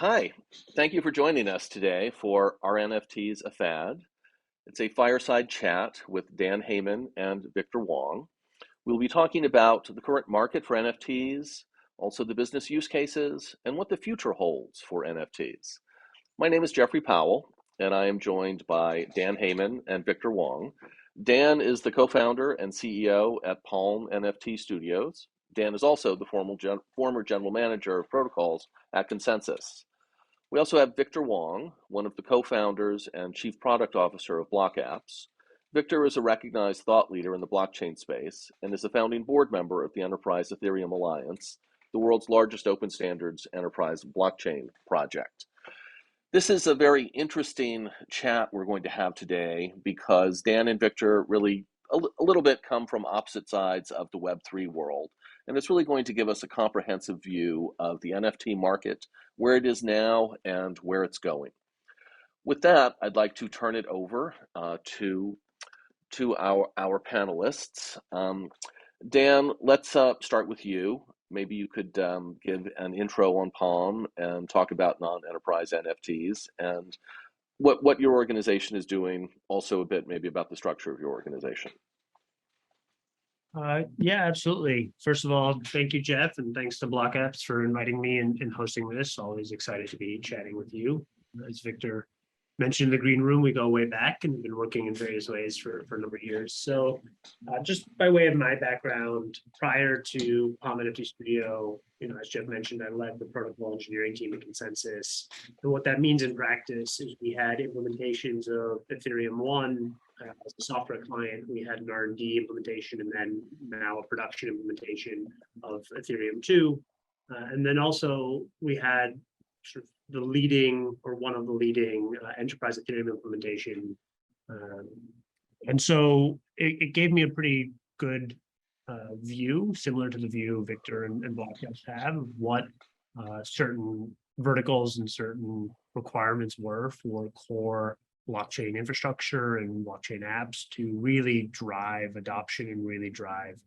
Hi, thank you for joining us today for our NFTs a Fad. It's a fireside chat with Dan Heyman and Victor Wong. We'll be talking about the current market for NFTs, also the business use cases, and what the future holds for NFTs. My name is Jeffrey Powell, and I am joined by Dan Heyman and Victor Wong. Dan is the co-founder and CEO at Palm NFT Studios. Dan is also the former general manager of protocols at Consensus. We also have Victor Wong, one of the co-founders and chief product officer of BlockApps. Victor is a recognized thought leader in the blockchain space and is a founding board member of the Enterprise Ethereum Alliance, the world's largest open standards enterprise blockchain project. This is a very interesting chat we're going to have today because Dan and Victor really a little bit come from opposite sides of the Web3 world. And it's really going to give us a comprehensive view of the NFT market, where it is now and where it's going. With that, I'd like to turn it over to our panelists. Dan, let's start with you. Maybe you could give an intro on Palm and talk about non-enterprise NFTs and what your organization is doing, also a bit maybe about the structure of your organization. Yeah, absolutely. First of all, thank you, Jeff, and thanks to BlockApps for inviting me and hosting this. Always excited to be chatting with you. As Victor mentioned, the green room, we go way back and we've been working in various ways for a number of years. So just by way of my background, prior to Palm NFT Studio, as Jeff mentioned, I led the protocol engineering team at Consensus. And what that means in practice is we had implementations of Ethereum 1 as a software client. We had an R&D implementation and then now a production implementation of Ethereum 2. And then also we had sort of the leading or one of the leading enterprise Ethereum implementation. And so it gave me a pretty good view, similar to the view Victor and BlockApps have, of what certain verticals and certain requirements were for core blockchain infrastructure and blockchain apps to really drive adoption and really drive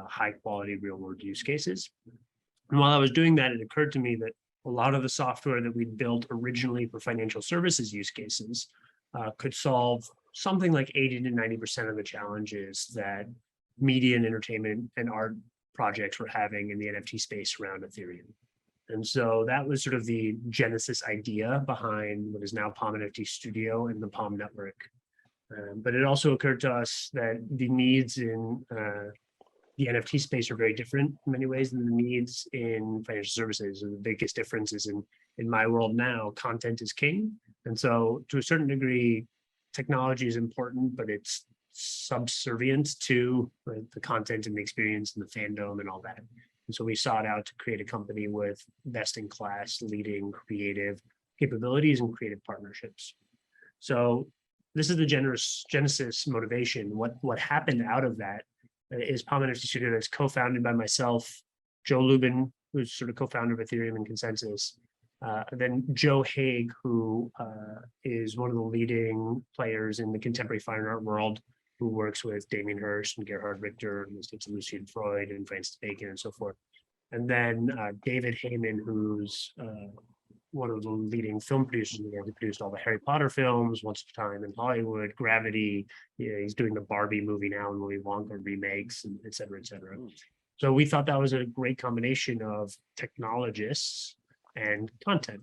high quality real world use cases. And while I was doing that, it occurred to me that a lot of the software that we built originally for financial services use cases could solve something like 80 to 90% of the challenges that media and entertainment and art projects were having in the NFT space around Ethereum. And so that was sort of the genesis idea behind what is now Palm NFT Studio and the Palm Network. But it also occurred to us that the needs in the NFT space are very different in many ways than the needs in financial services. And the biggest difference is in my world now, content is king. And so to a certain degree, technology is important, but it's subservient to the content and the experience and the fandom and all that. And so we sought out to create a company with best-in-class, leading creative capabilities and creative partnerships. So this is the genesis motivation. What happened out of that is Palm NFT Studio that's co-founded by myself, Joe Lubin, who's sort of co-founder of Ethereum and Consensus, and then Joe Haig, who is one of the leading players in the contemporary fine art world, who works with Damien Hirst and Gerhard Richter and the states of Lucian Freud and Francis Bacon and so forth. And then David Heyman, who's one of the leading film producers in the world. He produced all the Harry Potter films, Once Upon a Time in Hollywood, Gravity. He's doing the Barbie movie now and Willy Wonka remakes, and et cetera, et cetera. So we thought that was a great combination of technologists and content.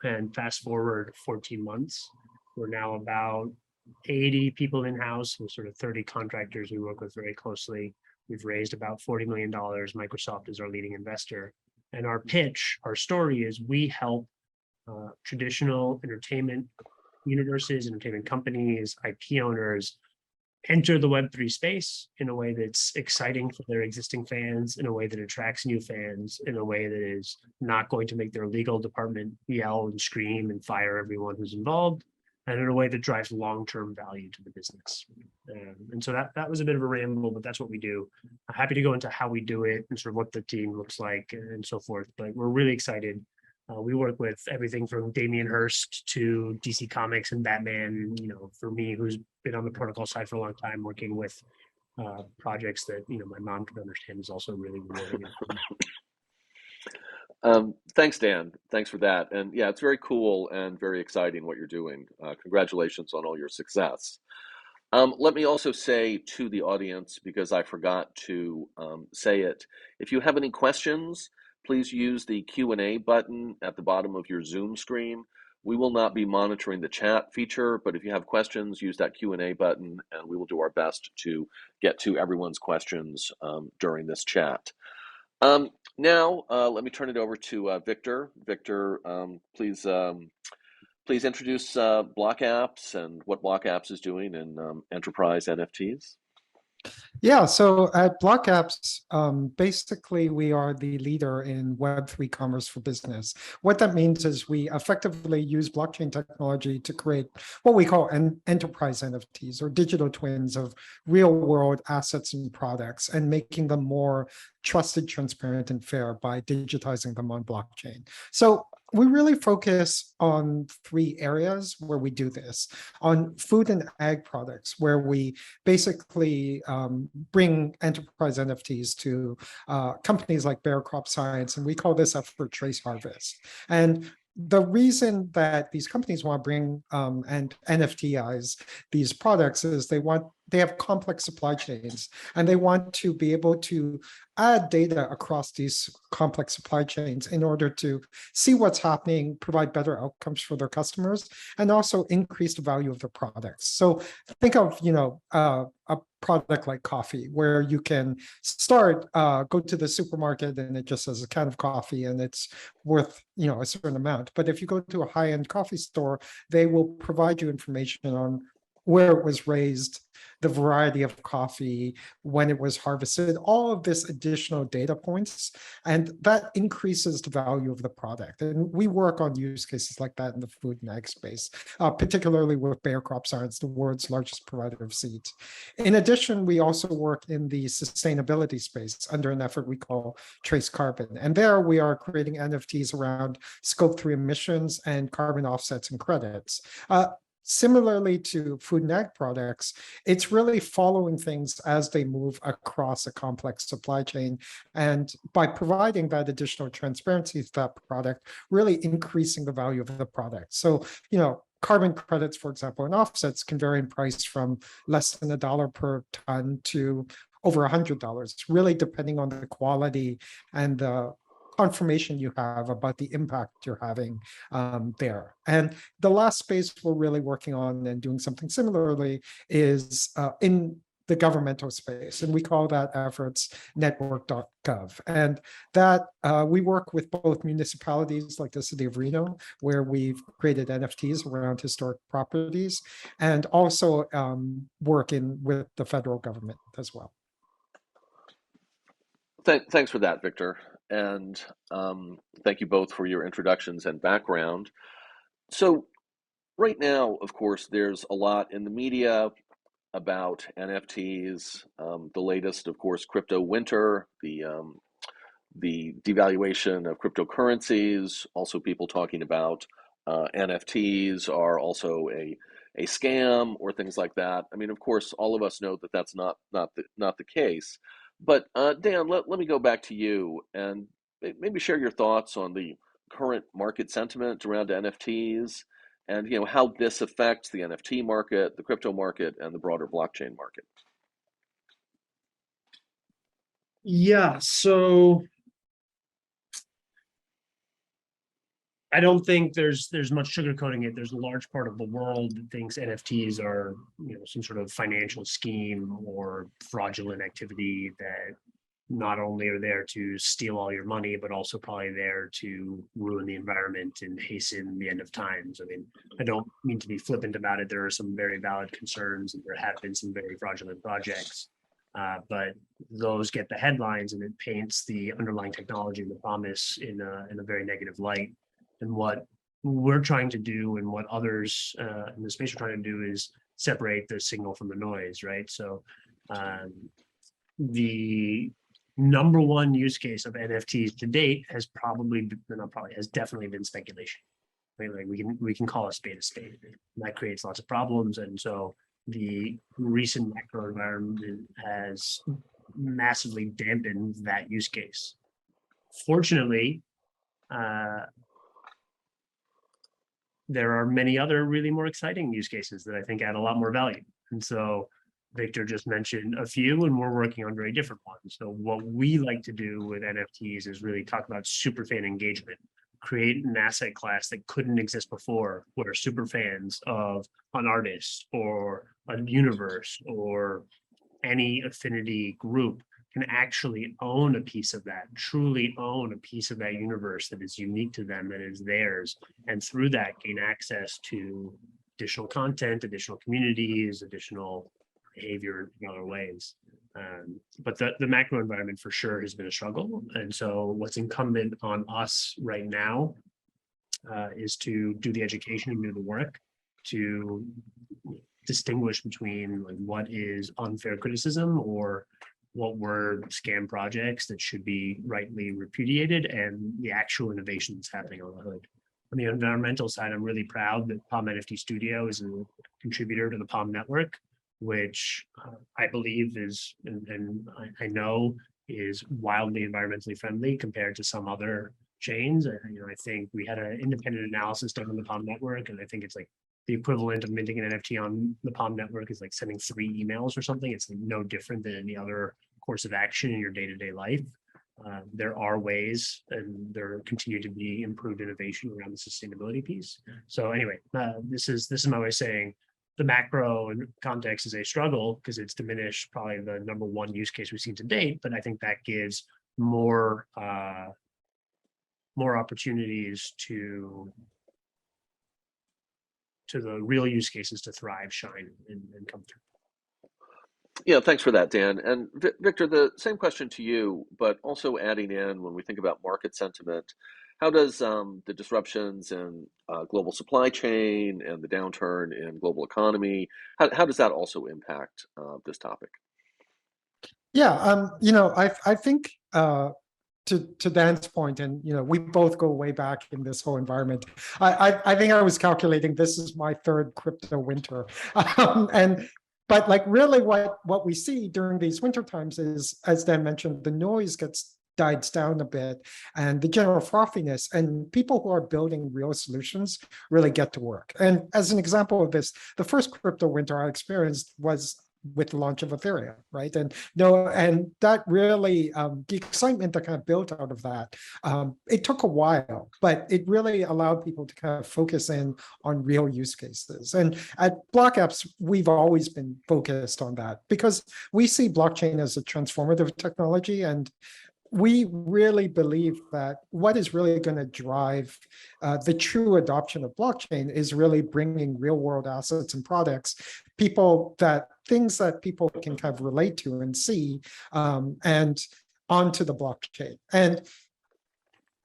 And fast forward 14 months, we're now about 80 people in-house with sort of 30 contractors we work with very closely. We've raised about $40 million. Microsoft is our leading investor. And our pitch, our story is we help traditional entertainment universes, entertainment companies, IP owners enter the Web3 space in a way that's exciting for their existing fans, in a way that attracts new fans, in a way that is not going to make their legal department yell and scream and fire everyone who's involved, and in a way that drives long-term value to the business. And so that was a bit of a ramble, but that's what we do. I'm happy to go into how we do it and sort of what the team looks like and so forth, but we're really excited. We work with everything from Damien Hirst to DC Comics and Batman, for me, who's been on the protocol side for a long time, working with projects that, my mom can understand is also really rewarding. Thanks, Dan. Thanks for that. And yeah, it's very cool and very exciting what you're doing. Congratulations on all your success. Let me also say to the audience, because I forgot to say it, if you have any questions, please use the Q&A button at the bottom of your Zoom screen. We will not be monitoring the chat feature, but if you have questions, use that Q&A button, and we will do our best to get to everyone's questions during this chat. Now, let me turn it over to Victor. Victor, please introduce BlockApps and what BlockApps is doing in enterprise NFTs. Yeah, so at BlockApps, basically we are the leader in Web3 commerce for business. What that means is we effectively use blockchain technology to create what we call enterprise NFTs, or digital twins of real world assets and products, and making them more trusted, transparent, and fair by digitizing them on blockchain. So we really focus on 3 areas where we do this. On food and ag products, where we basically bring enterprise NFTs to companies like Bayer Crop Science, and we call this effort Trace Harvest. And the reason that these companies want to bring and NFTize these products is they have complex supply chains, and they want to be able to add data across these complex supply chains in order to see what's happening, provide better outcomes for their customers, and also increase the value of their products. So think of, a product like coffee, where you can go to the supermarket and it just says a can of coffee and it's worth, a certain amount. But if you go to a high-end coffee store, they will provide you information on where it was raised, the variety of coffee, when it was harvested, all of this additional data points, and that increases the value of the product. And we work on use cases like that in the food and ag space, particularly with Bayer Crop Science, the world's largest provider of seeds. In addition, we also work in the sustainability space under an effort we call Trace Carbon. And there we are creating NFTs around Scope 3 emissions and carbon offsets and credits. Similarly to food and ag products, it's really following things as they move across a complex supply chain. And by providing that additional transparency to that product, really increasing the value of the product. So, carbon credits, for example, and offsets can vary in price from less than $1 per ton to over $100, really depending on the quality and the confirmation you have about the impact you're having there. And the last space we're really working on and doing something similarly is in the governmental space, and we call that efforts network.gov. And that we work with both municipalities like the city of Reno, where we've created NFTs around historic properties, and also working with the federal government as well. Thanks for that, Victor. And thank you both for your introductions and background. So right now, of course, there's a lot in the media about NFTs. The latest, of course, crypto winter, the devaluation of cryptocurrencies. Also, people talking about NFTs are also a scam or things like that. I mean, of course, all of us know that that's not the case. But Dan, let me go back to you and maybe share your thoughts on the current market sentiment around NFTs and how this affects the NFT market, the crypto market, and the broader blockchain market. Yeah, so I don't think there's much sugarcoating it. There's a large part of the world that thinks NFTs are, some sort of financial scheme or fraudulent activity that not only are there to steal all your money, but also probably there to ruin the environment and hasten the end of times. I mean, I don't mean to be flippant about it. There are some very valid concerns, and there have been some very fraudulent projects. But those get the headlines, and it paints the underlying technology and the promise in a very negative light. And what we're trying to do, and what others in the space are trying to do, is separate the signal from the noise, right? So the number one use case of NFTs to date has definitely been speculation. Right? Like we can call a spade a spade, and that creates lots of problems. And so the recent macro environment has massively dampened that use case. Fortunately, there are many other really more exciting use cases that I think add a lot more value. And so Victor just mentioned a few, and we're working on very different ones. So what we like to do with NFTs is really talk about superfan engagement, create an asset class that couldn't exist before, where super fans of an artist or a universe or any affinity group can actually own a piece of that, truly own a piece of that universe that is unique to them, that is theirs, and through that gain access to additional content, additional communities, additional behavior in other ways. But the macro environment for sure has been a struggle. And so what's incumbent on us right now is to do the education and do the work to distinguish between like what is unfair criticism or what were scam projects that should be rightly repudiated and the actual innovation that's happening on the hood. On the environmental side, I'm really proud that Palm NFT Studio is a contributor to the Palm network, which I believe is, and I know is wildly environmentally friendly compared to some other chains. I think we had an independent analysis done on the Palm network, and I think it's like the equivalent of minting an NFT on the Palm network is like sending 3 emails or something. It's no different than any other course of action in your day-to-day life. There are ways, and there continue to be improved innovation around the sustainability piece. So anyway, this is my way of saying the macro context is a struggle because it's diminished probably the #1 use case we've seen to date. But I think that gives more opportunities to the real use cases to thrive, shine, and come through. Yeah, thanks for that, Dan. And Victor, the same question to you, but also adding in when we think about market sentiment, how does the disruptions in global supply chain and the downturn in global economy, how does that also impact this topic? Yeah, I think to Dan's point, and we both go way back in this whole environment. I think I was calculating this is my 3rd crypto winter, but like really what we see during these winter times is, as Dan mentioned, the noise dies down a bit, and the general frothiness, and people who are building real solutions really get to work. And as an example of this, the first crypto winter I experienced was with the launch of Ethereum, right? And that really, the excitement that kind of built out of that, it took a while, but it really allowed people to kind of focus in on real use cases. And at BlockApps, we've always been focused on that because we see blockchain as a transformative technology, and we really believe that what is really going to drive the true adoption of blockchain is really bringing real world assets and products, things that people can kind of relate to and see, and onto the blockchain. And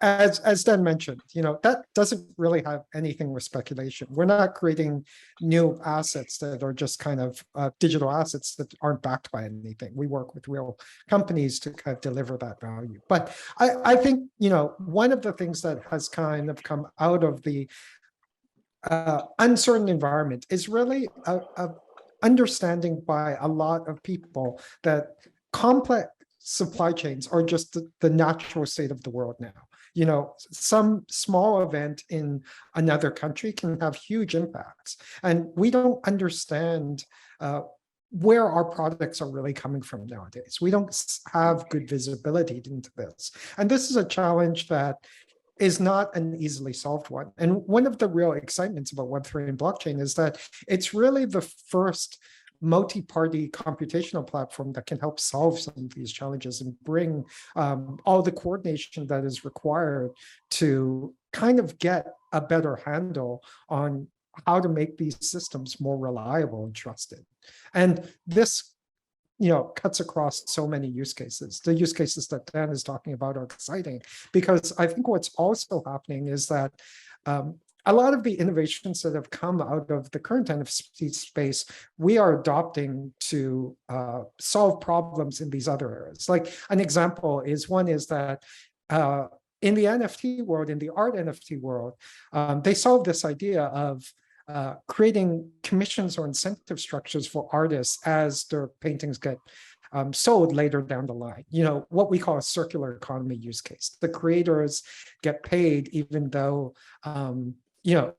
as Dan mentioned, that doesn't really have anything with speculation. We're not creating new assets that are just kind of digital assets that aren't backed by anything. We work with real companies to kind of deliver that value. But I think, one of the things that has kind of come out of the uncertain environment is really a understanding by a lot of people that complex supply chains are just the natural state of the world now. Some small event in another country can have huge impacts, and we don't understand where our products are really coming from nowadays. We don't have good visibility into this, and this is a challenge that is not an easily solved one. And one of the real excitements about Web3 and blockchain is that it's really the first multi-party computational platform that can help solve some of these challenges and bring all the coordination that is required to kind of get a better handle on how to make these systems more reliable and trusted. And this cuts across so many use cases. The use cases that Dan is talking about are exciting because I think what's also happening is that a lot of the innovations that have come out of the current NFT space, we are adopting to solve problems in these other areas. Like an example is that in the NFT world, in the art NFT world, they solved this idea of creating commissions or incentive structures for artists as their paintings get sold later down the line. What we call a circular economy use case. The creators get paid even though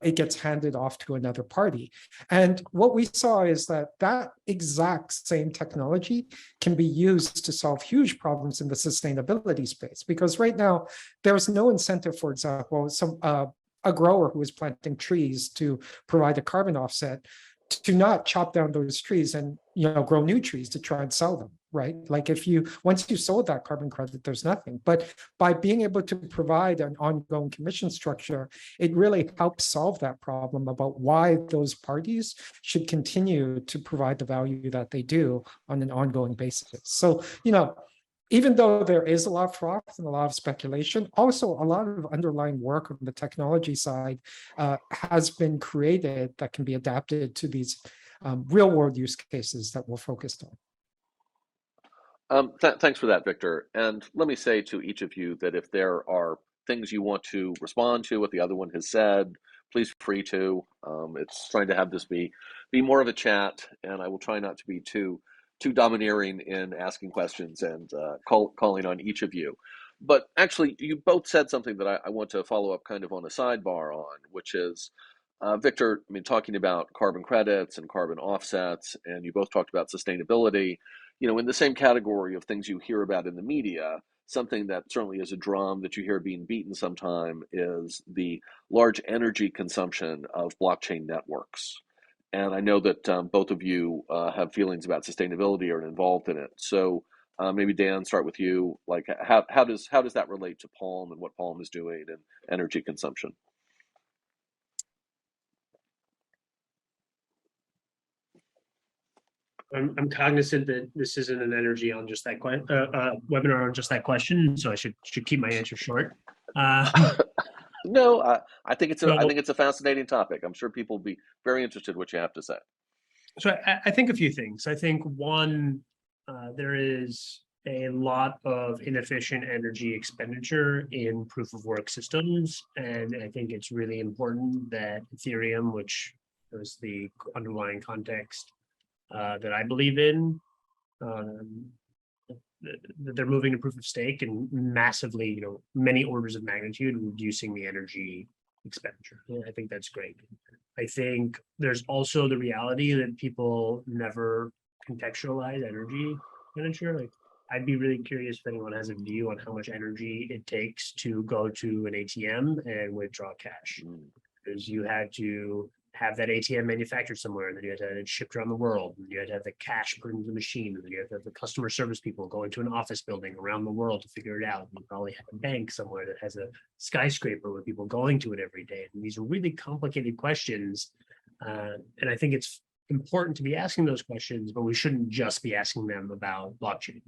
it gets handed off to another party. And what we saw is that exact same technology can be used to solve huge problems in the sustainability space. Because right now, there's no incentive, for example, a grower who is planting trees to provide a carbon offset to not chop down those trees and grow new trees to try and sell them, right? Like once you sold that carbon credit, there's nothing. But by being able to provide an ongoing commission structure, it really helps solve that problem about why those parties should continue to provide the value that they do on an ongoing basis. So, even though there is a lot of froth and a lot of speculation, also a lot of underlying work on the technology side has been created that can be adapted to these real world use cases that we're focused on. Thanks for that, Victor. And let me say to each of you that if there are things you want to respond to what the other one has said, please feel free to. It's trying to have this be more of a chat, and I will try not to be too domineering in asking questions and calling on each of you. But actually, you both said something that I want to follow up kind of on a sidebar on, which is, Victor, talking about carbon credits and carbon offsets, and you both talked about sustainability, in the same category of things you hear about in the media. Something that certainly is a drum that you hear being beaten sometime is the large energy consumption of blockchain networks. And I know that both of you have feelings about sustainability or are involved in it. So maybe Dan, start with you. Like, how does that relate to Palm and what Palm is doing and energy consumption? I'm cognizant that this isn't an energy on just that webinar on just that question, so I should keep my answer short. No, I think it's a fascinating topic. I'm sure people will be very interested in what you have to say. So I think a few things. I think one, there is a lot of inefficient energy expenditure in proof of work systems, and I think it's really important that Ethereum, which is the underlying context that I believe in, they're moving to proof of stake and massively, many orders of magnitude reducing the energy expenditure. And I think that's great. I think there's also the reality that people never contextualize energy expenditure. Like, I'd be really curious if anyone has a view on how much energy it takes to go to an ATM and withdraw cash. Because you had to have that ATM manufactured somewhere, and then you had to have it shipped around the world, and you had to have the cash put into the machine, and then you had to have the customer service people going to an office building around the world to figure it out. You probably have a bank somewhere that has a skyscraper with people going to it every day. And these are really complicated questions, and I think it's important to be asking those questions, but we shouldn't just be asking them about blockchain.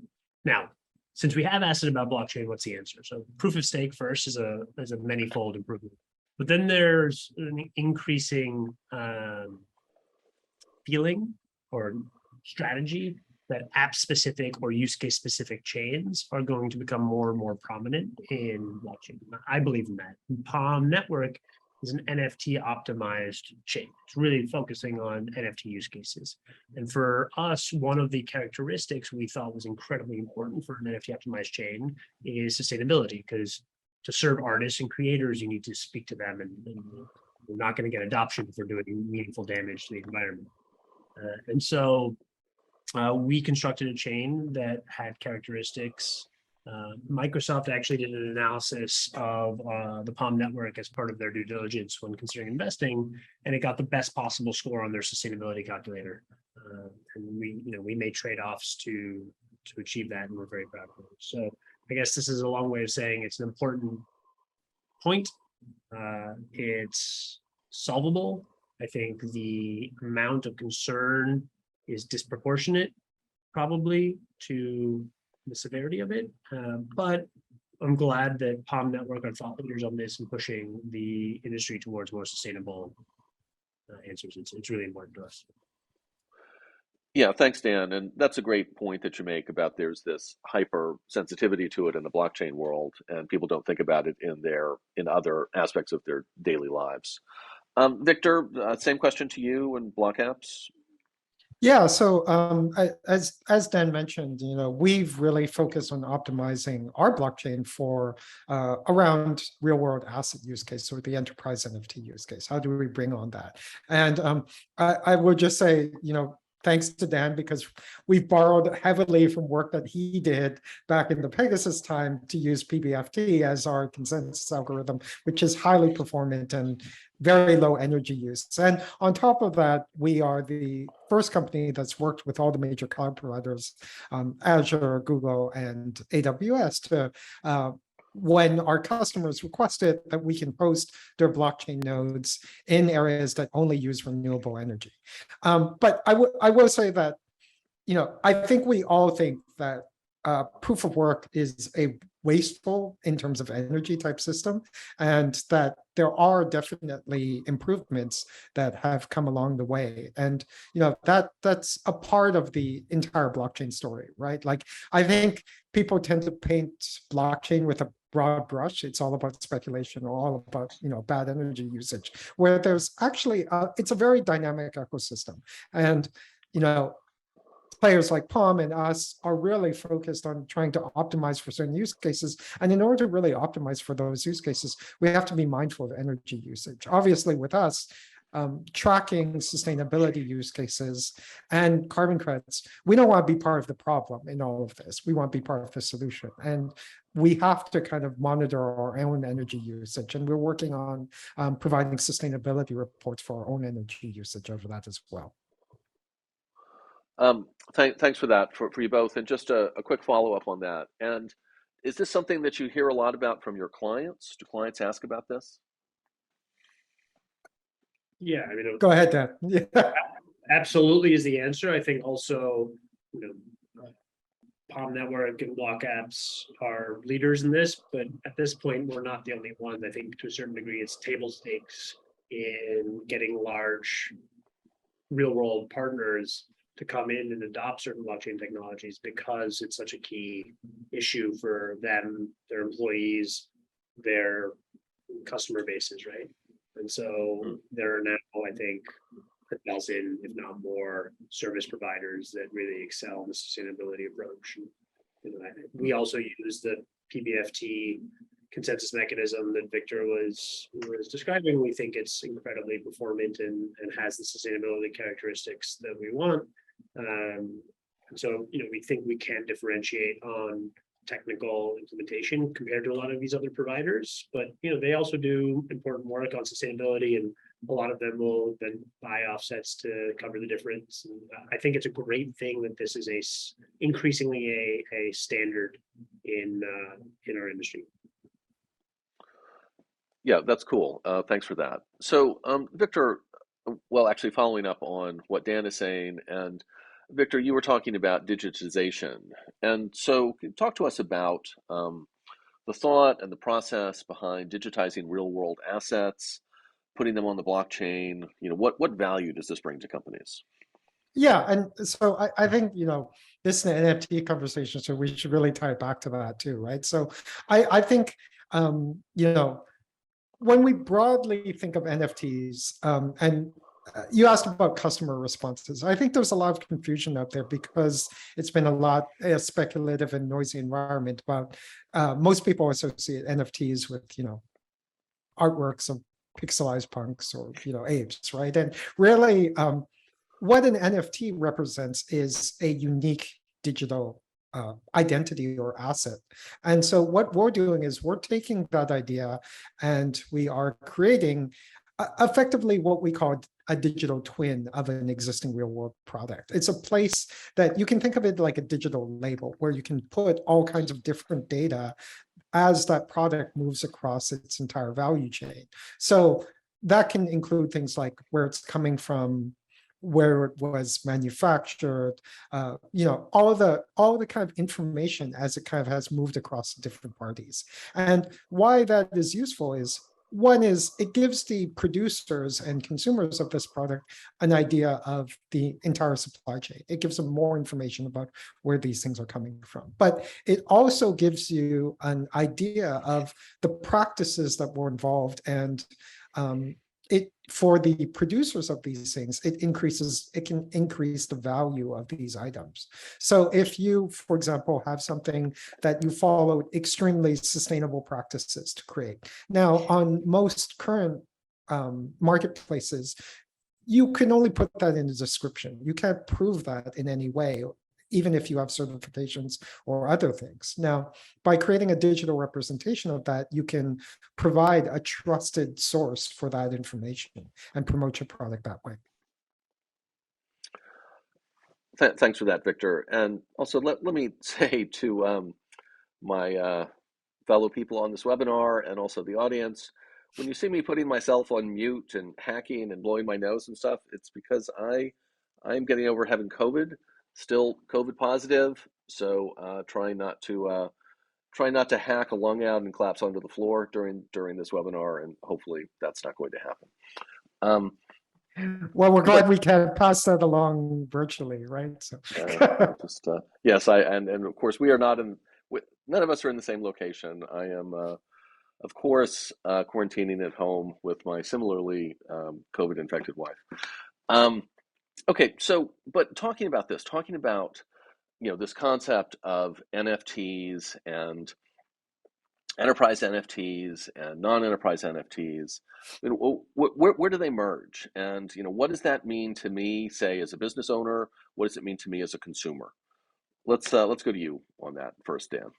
Now, since we have asked it about blockchain, what's the answer? So proof of stake first is a many-fold improvement. But then there's an increasing feeling or strategy that app-specific or use case-specific chains are going to become more and more prominent in blockchain. I believe in that. Palm Network is an NFT optimized chain. It's really focusing on NFT use cases. And for us, one of the characteristics we thought was incredibly important for an NFT optimized chain is sustainability, because to serve artists and creators, you need to speak to them, and we're not going to get adoption if we're doing meaningful damage to the environment. And so we constructed a chain that had characteristics. Microsoft actually did an analysis of the Palm Network as part of their due diligence when considering investing, and it got the best possible score on their sustainability calculator. And we made trade-offs to achieve that, and we're very proud of it. So I guess this is a long way of saying it's an important point. It's solvable. I think the amount of concern is disproportionate, probably, to the severity of it. But I'm glad that Palm Network are thought leaders on this and pushing the industry towards more sustainable answers. It's really important to us. Yeah, thanks, Dan. And that's a great point that you make about there's this hyper sensitivity to it in the blockchain world, and people don't think about it in other aspects of their daily lives. Victor, same question to you and BlockApps. Yeah, so as Dan mentioned, we've really focused on optimizing our blockchain for around real world asset use case or the enterprise NFT use case. How do we bring on that? And I would just say, thanks to Dan, because we've borrowed heavily from work that he did back in the Pegasus time to use PBFT as our consensus algorithm, which is highly performant and very low energy use. And on top of that, we are the first company that's worked with all the major cloud providers, Azure, Google, and AWS to when our customers request it, that we can host their blockchain nodes in areas that only use renewable energy. But I will say that, I think we all think that proof of work is a wasteful in terms of energy type system, and that there are definitely improvements that have come along the way. And that's a part of the entire blockchain story, right? Like, I think people tend to paint blockchain with a broad brush. It's all about speculation, or all about bad energy usage, where there's actually it's a very dynamic ecosystem. And players like Palm and us are really focused on trying to optimize for certain use cases. And in order to really optimize for those use cases, we have to be mindful of energy usage. Obviously, with us, tracking sustainability use cases and carbon credits, we don't want to be part of the problem in all of this. We want to be part of the solution. And we have to kind of monitor our own energy usage. And we're working on providing sustainability reports for our own energy usage over that as well. Thanks for that, for you both. And just a quick follow-up on that. And is this something that you hear a lot about from your clients? Do clients ask about this? Yeah, I mean, Go ahead, Dan. Yeah. Absolutely is the answer. I think also, Palm Network and BlockApps are leaders in this, but at this point, we're not the only ones. I think to a certain degree, it's table stakes in getting large real-world partners to come in and adopt certain blockchain technologies, because it's such a key issue for them, their employees, their customer bases, right? And so there are now, I think, a dozen, if not more, service providers that really excel in the sustainability approach. We also use the PBFT consensus mechanism that Victor was describing. We think it's incredibly performant and has the sustainability characteristics that we want. And so, we think we can differentiate on technical implementation compared to a lot of these other providers, but they also do important work on sustainability, and a lot of them will then buy offsets to cover the difference. And I think it's a great thing that this is increasingly a standard in our industry. Yeah, that's cool. Thanks for that. So, Victor, well, actually following up on what Dan is saying, and Victor, you were talking about digitization. And so talk to us about the thought and the process behind digitizing real world assets, putting them on the blockchain. What value does this bring to companies? Yeah, and so I think, this is an NFT conversation, so we should really tie it back to that too, right? So I think, when we broadly think of NFTs, and you asked about customer responses, I think there's a lot of confusion out there because it's been a speculative and noisy environment. But most people associate NFTs with, artworks of pixelized punks or, apes, right? And really, what an NFT represents is a unique digital identity or asset. And so what we're doing is we're taking that idea and we are creating effectively what we call a digital twin of an existing real world product. It's a place that you can think of it like a digital label where you can put all kinds of different data as that product moves across its entire value chain. So that can include things like where it's coming from, where it was manufactured, all the kind of information as it kind of has moved across different parties. And why that is useful is, one is it gives the producers and consumers of this product an idea of the entire supply chain. It gives them more information about where these things are coming from. But it also gives you an idea of the practices that were involved and it, for the producers of these things, it can increase the value of these items. So if you, for example, have something that you followed extremely sustainable practices to create. Now, on most current marketplaces, you can only put that in the description. You can't prove that in any way, even if you have certifications or other things. Now, by creating a digital representation of that, you can provide a trusted source for that information and promote your product that way. Thanks for that, Victor. And also, let me say to my fellow people on this webinar and also the audience, when you see me putting myself on mute and hacking and blowing my nose and stuff, it's because I'm getting over having COVID. Still COVID positive, so trying not to hack a lung out and collapse onto the floor during this webinar, and hopefully that's not going to happen. Well, we're glad we can pass that along virtually, right? So yes, and of course we are not none of us are in the same location. I am of course quarantining at home with my similarly COVID infected wife. Okay, so, but talking about this concept of NFTs and enterprise NFTs and non-enterprise NFTs, where do they merge? And what does that mean to me, say, as a business owner? What does it mean to me as a consumer? Let's go to you on that first, Dan.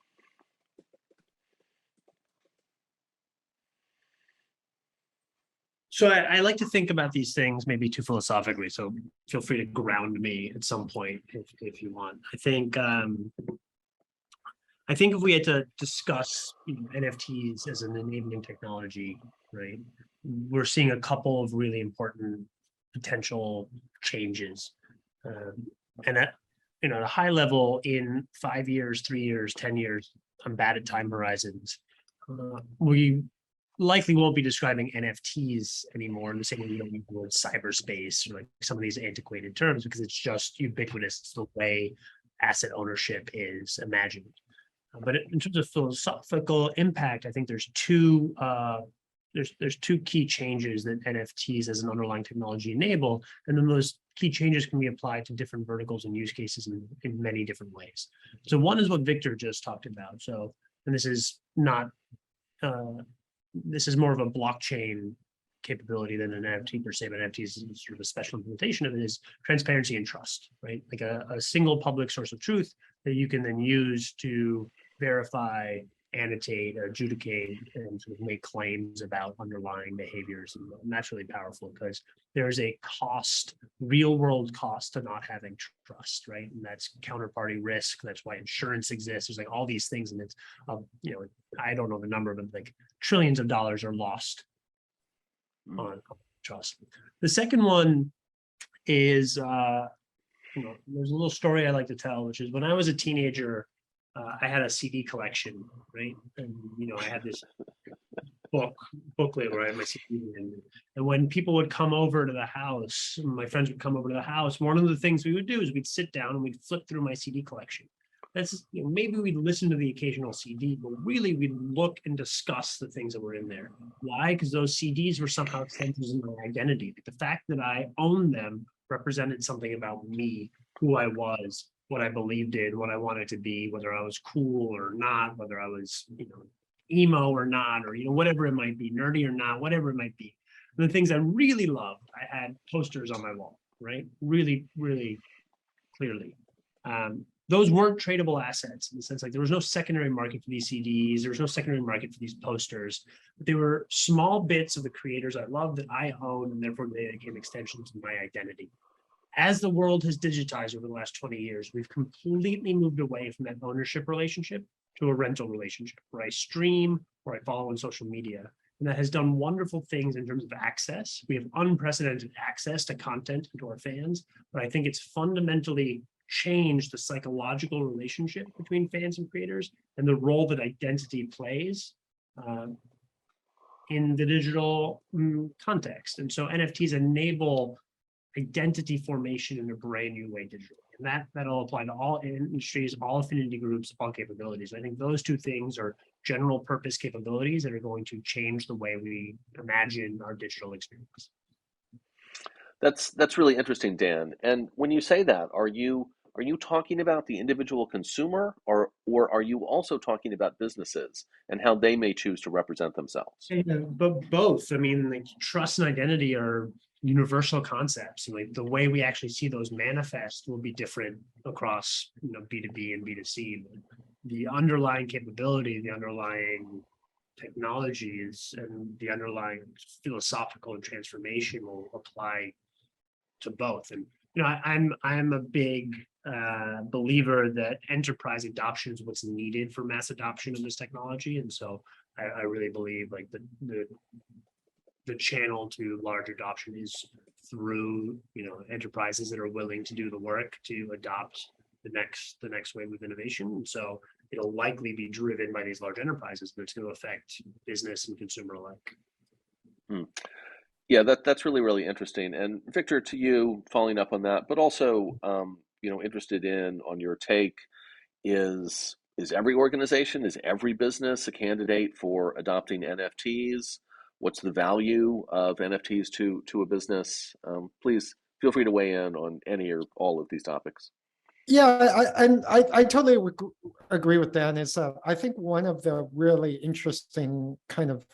So I like to think about these things maybe too philosophically. So feel free to ground me at some point if you want. I think if we had to discuss NFTs as an enabling technology, right? We're seeing a couple of really important potential changes, and at a high level, in 5 years, 3 years, 10 years, I'm bad at time horizons. We likely won't be describing NFTs anymore in the same way we don't use the word cyberspace or like some of these antiquated terms, because it's just ubiquitous. It's the way asset ownership is imagined. But in terms of philosophical impact, I think there's two key changes that NFTs as an underlying technology enable, and then those key changes can be applied to different verticals and use cases in many different ways. So one is what Victor just talked about. So, and this is not this is more of a blockchain capability than an NFT per se, but NFT is sort of a special implementation of it, is transparency and trust, right? Like a single public source of truth that you can then use to verify, annotate, adjudicate, and sort of make claims about underlying behaviors. And that's really powerful because there's a cost, real world cost to not having trust, right? And that's counterparty risk. That's why insurance exists. There's like all these things, and it's, I don't know the number, but like trillions of dollars are lost on trust. The second one is, there's a little story I like to tell, which is when I was a teenager, I had a CD collection, right? And I had this booklet where I had my CD in. And when people would come over to the house, my friends would come over to the house, one of the things we would do is we'd sit down and we'd flip through my CD collection. That's, maybe we'd listen to the occasional CD, but really we'd look and discuss the things that were in there. Why? Because those CDs were somehow extensions of my identity. The fact that I owned them represented something about me, who I was, what I believed in, what I wanted to be, whether I was cool or not, whether I was, emo or not, or, whatever it might be, nerdy or not, whatever it might be. And the things I really loved, I had posters on my wall, right? Really, really clearly. Those weren't tradable assets in the sense like there was no secondary market for these CDs, there was no secondary market for these posters, but they were small bits of the creators I loved that I owned, and therefore they became extensions of my identity. As the world has digitized over the last 20 years, we've completely moved away from that ownership relationship to a rental relationship where I stream or I follow on social media. And that has done wonderful things in terms of access. We have unprecedented access to content and to our fans, but I think it's fundamentally changed the psychological relationship between fans and creators and the role that identity plays in the digital context. And so NFTs enable identity formation in a brand new way digitally. And that'll apply to all industries, all affinity groups, all capabilities. I think those two things are general purpose capabilities that are going to change the way we imagine our digital experience. That's really interesting, Dan. And when you say that, are you talking about the individual consumer, or are you also talking about businesses and how they may choose to represent themselves? But both. I mean, like trust and identity are universal concepts. And like the way we actually see those manifest will be different across, B2B and B2C. But the underlying capability, the underlying technologies, and the underlying philosophical and transformation will apply to both. And I'm a big believer that enterprise adoption is what's needed for mass adoption of this technology. And so I really believe like the channel to large adoption is through enterprises that are willing to do the work to adopt the next wave of innovation. And so it'll likely be driven by these large enterprises, but it's going to affect business and consumer alike. Yeah, that's really, really interesting. And Victor, to you, following up on that, but also interested on your take, is every organization, is every business a candidate for adopting NFTs? What's the value of NFTs to a business? Please feel free to weigh in on any or all of these topics. Yeah, I totally agree with Dan. I think one of the really interesting kind of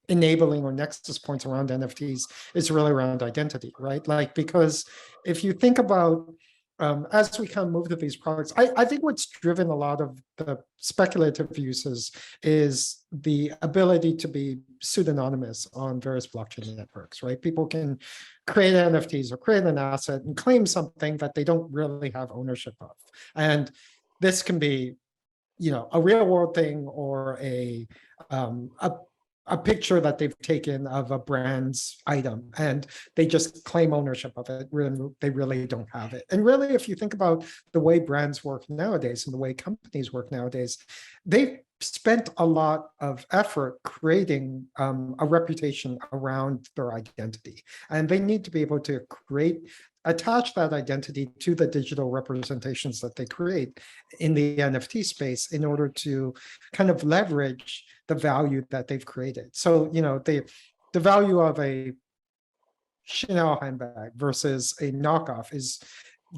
enabling or nexus points around NFTs is really around identity, right? Like, because if you think about as we kind of move to these products, I think what's driven a lot of the speculative uses is the ability to be pseudonymous on various blockchain networks, right? People can create NFTs or create an asset and claim something that they don't really have ownership of. And this can be, a real world thing or a picture that they've taken of a brand's item and they just claim ownership of it. They really don't have it. And really, if you think about the way brands work nowadays and the way companies work nowadays, they've spent a lot of effort creating a reputation around their identity. And they need to be able to attach that identity to the digital representations that they create in the NFT space in order to kind of leverage the value that they've created. So, the value of a Chanel handbag versus a knockoff is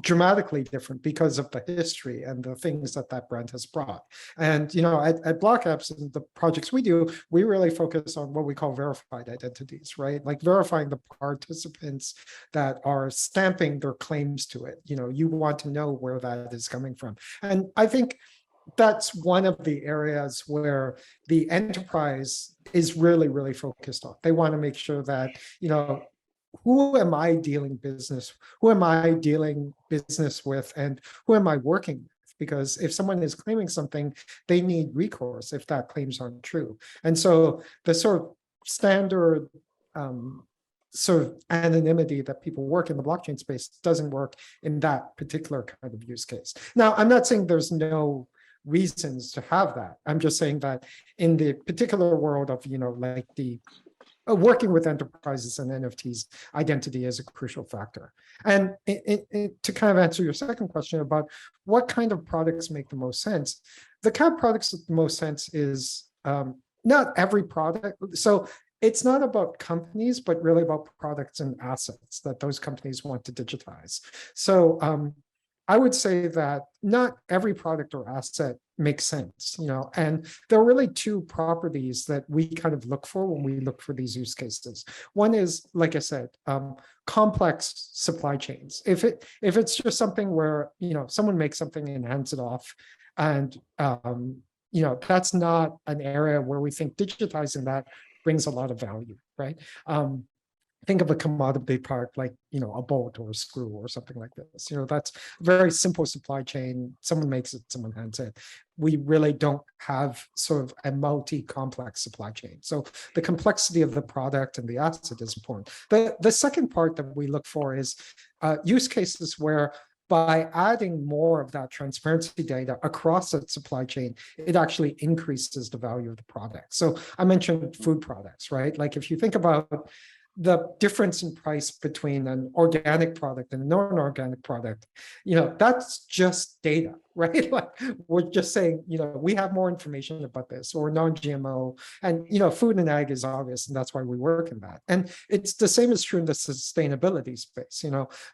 dramatically different because of the history and the things that brand has brought. And at BlockApps and the projects we do, we really focus on what we call verified identities, right? Like verifying the participants that are stamping their claims to it. You want to know where that is coming from. And I think that's one of the areas where the enterprise is really, really focused on. They want to make sure that, who am I dealing business with, and who am I working with? Because if someone is claiming something, they need recourse if that claims aren't true. And so the sort of standard sort of anonymity that people work in the blockchain space doesn't work in that particular kind of use case. Now, I'm not saying there's no reasons to have that. I'm just saying that in the particular world of, like the working with enterprises and NFTs, identity is a crucial factor. And to kind of answer your second question about what kind of products make the most sense, the kind of products that the most sense is not every product. So it's not about companies, but really about products and assets that those companies want to digitize. So I would say that not every product or asset makes sense, and there are really two properties that we kind of look for when we look for these use cases. One is, like I said, complex supply chains. If it's just something where, someone makes something and hands it off, and, that's not an area where we think digitizing that brings a lot of value, right? Think of a commodity product like, a bolt or a screw or something like this. That's very simple supply chain. Someone makes it, someone hands it. We really don't have sort of a multi-complex supply chain. So the complexity of the product and the asset is important. The second part that we look for is use cases where by adding more of that transparency data across that supply chain, it actually increases the value of the product. So I mentioned food products, right? Like if you think about the difference in price between an organic product and a non-organic product, that's just data, right? Like we're just saying, we have more information about this, or non-GMO, and food and ag is obvious, and that's why we work in that. And it's the same is true in the sustainability space.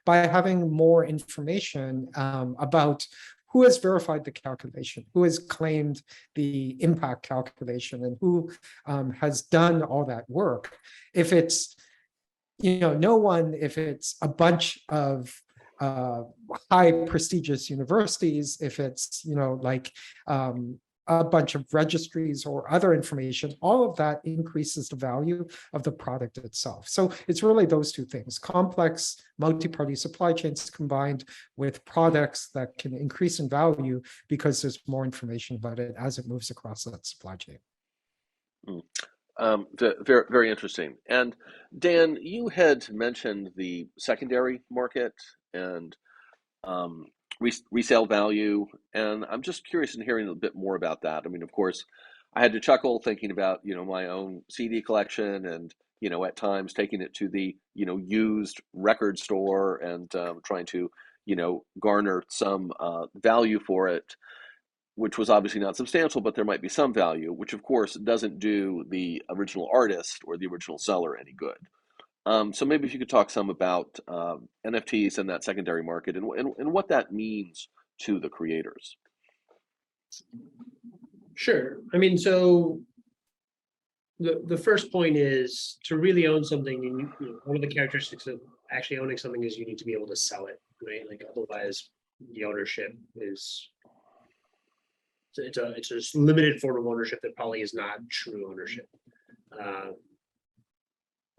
By having more information about who has verified the calculation, who has claimed the impact calculation, and who has done all that work. If it's if it's a bunch of high prestigious universities, if it's a bunch of registries or other information, all of that increases the value of the product itself. So it's really those two things: complex multi-party supply chains combined with products that can increase in value because there's more information about it as it moves across that supply chain. Very, very interesting. And Dan, you had mentioned the secondary market and resale value, and I'm just curious in hearing a bit more about that. I mean, of course, I had to chuckle thinking about my own CD collection, and at times taking it to the used record store and trying to garner some value for it, which was obviously not substantial, but there might be some value, which of course doesn't do the original artist or the original seller any good. So maybe if you could talk some about NFTs and that secondary market, and what that means to the creators. Sure. I mean, so the first point is to really own something. One of the characteristics of actually owning something is you need to be able to sell it, right? Like otherwise, the ownership is it's a limited form of ownership that probably is not true ownership.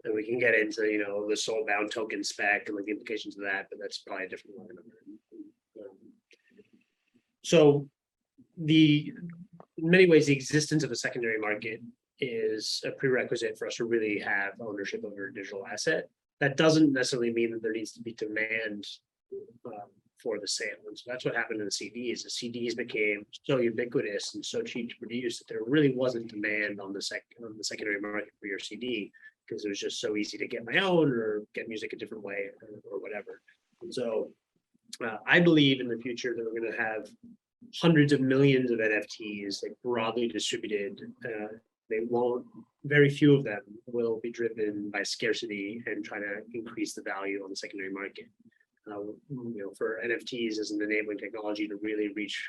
And we can get into the soulbound token spec and the implications of that, but that's probably a different one. So in many ways, the existence of a secondary market is a prerequisite for us to really have ownership over a digital asset. That doesn't necessarily mean that there needs to be demand for the sale. And so that's what happened in the CDs. The CDs became so ubiquitous and so cheap to produce that there really wasn't demand on the secondary market for your CD, because it was just so easy to get my own or get music a different way or whatever. And so I believe in the future that we're going to have hundreds of millions of NFTs, like broadly distributed. Very few of them will be driven by scarcity and try to increase the value on the secondary market. For NFTs as an enabling technology to really reach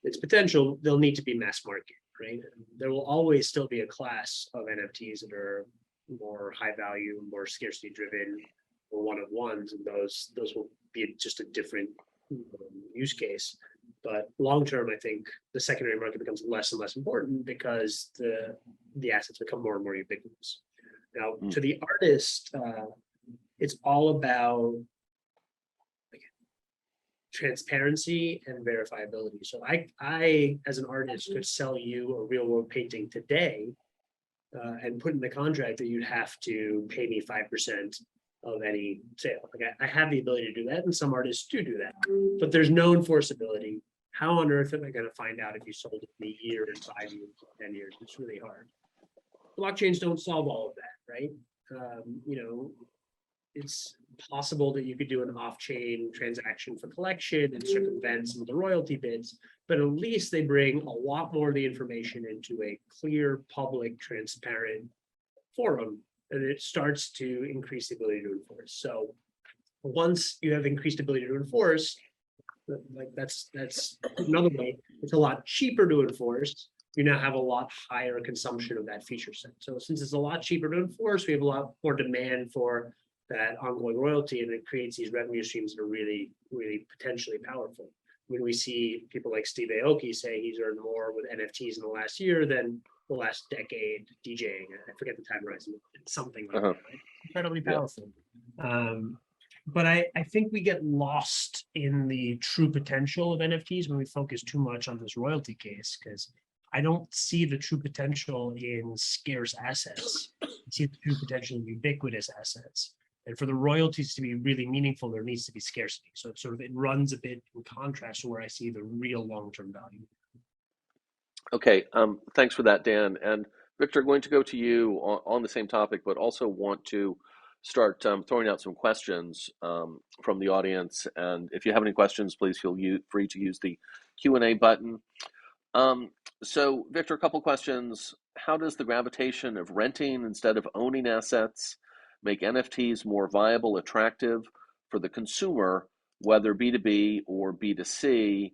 its potential, they'll need to be mass market, right? There will always still be a class of NFTs that are more high value, more scarcity driven, or one-of-ones, and those will be just a different use case. But long term, I think the secondary market becomes less and less important because the assets become more and more ubiquitous. Now, to the artist, it's all about transparency and verifiability. So I, as an artist, could sell you a real world painting today and put in the contract that you'd have to pay me 5% of any sale. Like I have the ability to do that, and some artists do that, but there's no enforceability. How on earth am I going to find out if you sold it in a year, in 5 years, 10 years? It's really hard. Blockchains don't solve all of that, right? It's possible that you could do an off-chain transaction for collection and circumvent some of the royalty bits, but at least they bring a lot more of the information into a clear, public, transparent forum, and it starts to increase the ability to enforce. So once you have increased ability to enforce, like that's another way, it's a lot cheaper to enforce. You now have a lot higher consumption of that feature set. So since it's a lot cheaper to enforce, we have a lot more demand for that ongoing royalty, and it creates these revenue streams that are really, really potentially powerful. When we see people like Steve Aoki say he's earned more with NFTs in the last year than the last decade DJing. I forget the time horizon, something like that, right? Incredibly powerful. But I think we get lost in the true potential of NFTs when we focus too much on this royalty case, because I don't see the true potential in scarce assets. I see the true potential in ubiquitous assets. And for the royalties to be really meaningful, there needs to be scarcity. So it runs a bit in contrast to where I see the real long-term value. Okay, thanks for that, Dan. And Victor, going to go to you on the same topic, but also want to start throwing out some questions from the audience. And if you have any questions, please feel free to use the Q&A button. So Victor, a couple questions. How does the gravitation of renting instead of owning assets make NFTs more viable, attractive for the consumer, whether B2B or B2C?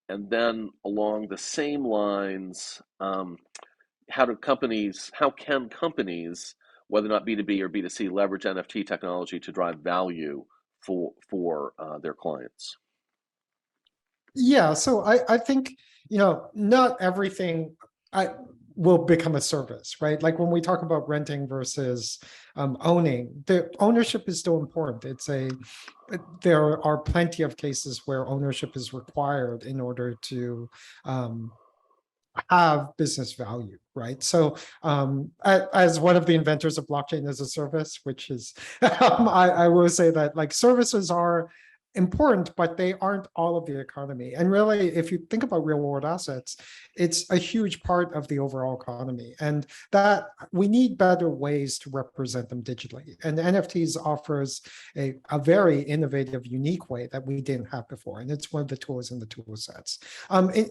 And then along the same lines, how can companies, whether or not B2B or B2C, leverage NFT technology to drive value for their clients? Yeah, so I think, not everything will become a service, right? Like when we talk about renting versus owning, the ownership is still important. There are plenty of cases where ownership is required in order to have business value, right? So as one of the inventors of blockchain as a service, which is, I will say that like services are important, but they aren't all of the economy. And really, if you think about real world assets, it's a huge part of the overall economy. And that we need better ways to represent them digitally. And NFTs offers a very innovative, unique way that we didn't have before. And it's one of the tools in the tool sets.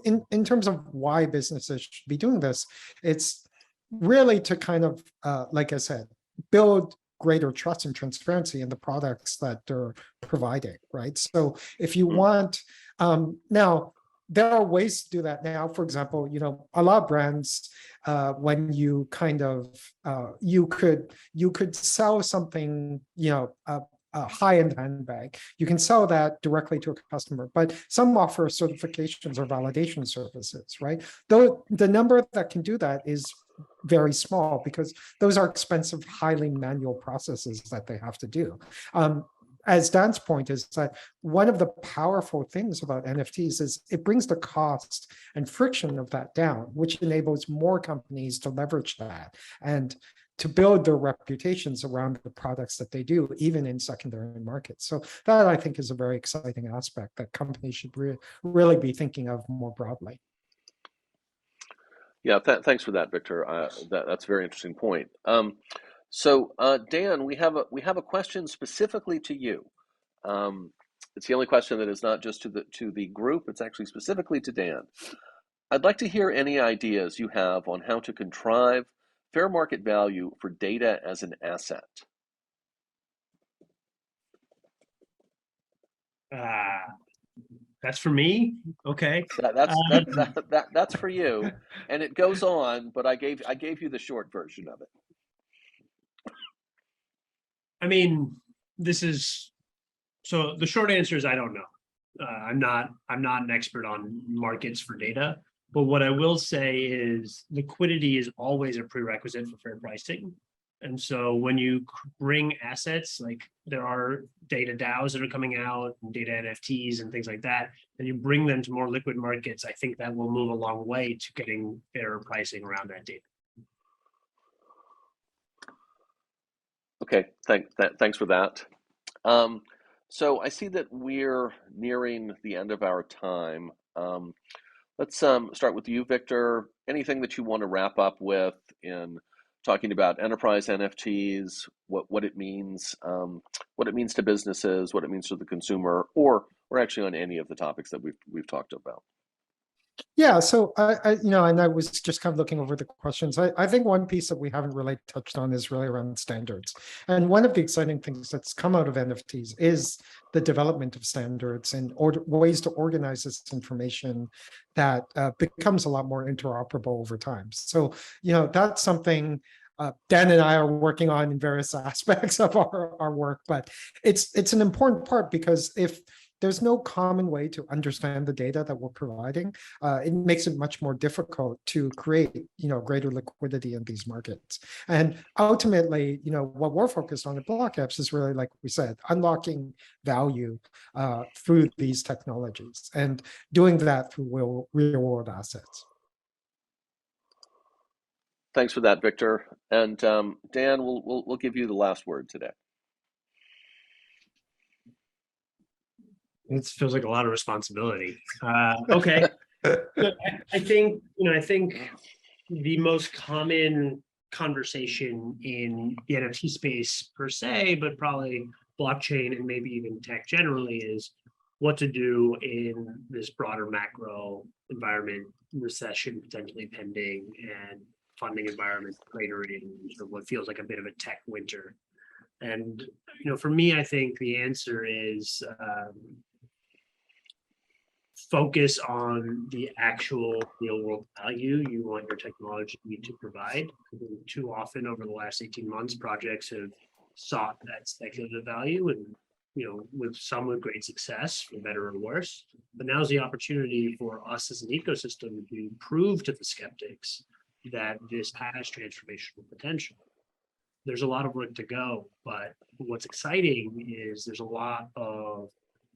In terms of why businesses should be doing this, it's really to kind of, like I said, build greater trust and transparency in the products that they're providing, right? So if you want, now there are ways to do that now. For example, a lot of brands, when you kind of, you could sell something, a high-end handbag, you can sell that directly to a customer, but some offer certifications or validation services, right? Though the number that can do that is very small because those are expensive, highly manual processes that they have to do. As Dan's point is that one of the powerful things about NFTs is it brings the cost and friction of that down, which enables more companies to leverage that and to build their reputations around the products that they do, even in secondary markets. So that, I think, is a very exciting aspect that companies should really be thinking of more broadly. Yeah, thanks for that, Victor. That's a very interesting point. So Dan, we have a question specifically to you. It's the only question that is not just to the group, it's actually specifically to Dan. I'd like to hear any ideas you have on how to contrive fair market value for data as an asset. That's for me. Okay. That's for you, and it goes on. But I gave you the short version of it. I mean, so the short answer is I don't know. I'm not an expert on markets for data, but what I will say is liquidity is always a prerequisite for fair pricing. And so when you bring assets, like there are data DAOs that are coming out, and data NFTs and things like that, and you bring them to more liquid markets, I think that will move a long way to getting fairer pricing around that data. Okay, thanks for that. So I see that we're nearing the end of our time. Let's start with you, Victor. Anything that you want to wrap up with in talking about enterprise NFTs, what it means to businesses, what it means to the consumer, or actually on any of the topics that we've talked about? Yeah, so and I was just kind of looking over the questions. I think one piece that we haven't really touched on is really around standards. And one of the exciting things that's come out of NFTs is the development of standards and ways to organize this information that becomes a lot more interoperable over time. So, that's something Dan and I are working on in various aspects of our work, but it's an important part because if there's no common way to understand the data that we're providing, it makes it much more difficult to create, greater liquidity in these markets. And ultimately, what we're focused on at BlockApps is really, like we said, unlocking value through these technologies and doing that through real world assets. Thanks for that, Victor. And Dan, we'll give you the last word today. It feels like a lot of responsibility. Okay. I think the most common conversation in the NFT space per se, but probably blockchain and maybe even tech generally, is what to do in this broader macro environment, recession potentially pending, and funding environment cratering, sort of what feels like a bit of a tech winter. And for me, I think the answer is focus on the actual real world value you want your technology to provide. Too often over the last 18 months, projects have sought that speculative value, and with some with great success, for better or worse. But now's the opportunity for us as an ecosystem to prove to the skeptics that this has transformational potential. There's a lot of work to go, but what's exciting is there's a lot of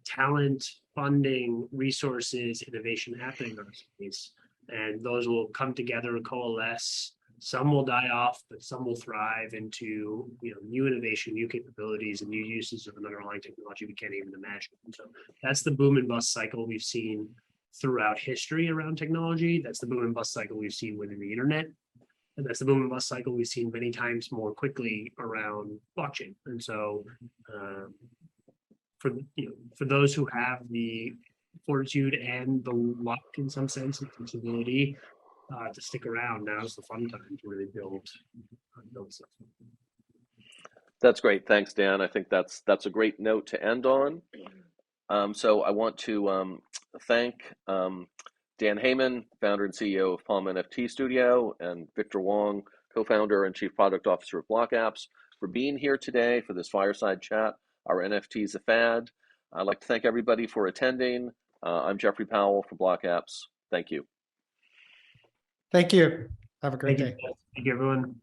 talent, funding, resources, innovation happening in our space, and those will come together and coalesce. Some will die off, but some will thrive into new innovation, new capabilities, and new uses of an underlying technology we can't even imagine. And so that's the boom and bust cycle we've seen throughout history around technology. That's the boom and bust cycle we've seen within the internet. And that's the boom and bust cycle we've seen many times more quickly around blockchain. And so for those who have the fortitude and the luck, in some sense, and flexibility to stick around, now's the fun time to really build stuff. That's great. Thanks, Dan. I think that's a great note to end on. So I want to thank Dan Heyman, founder and CEO of Palm NFT Studio, and Victor Wong, co-founder and chief product officer of BlockApps, for being here today for this fireside chat. Our NFTs a fad. I'd like to thank everybody for attending. I'm Jeffrey Powell for BlockApps. Thank you. Thank you. Have a great day. Thank you, everyone.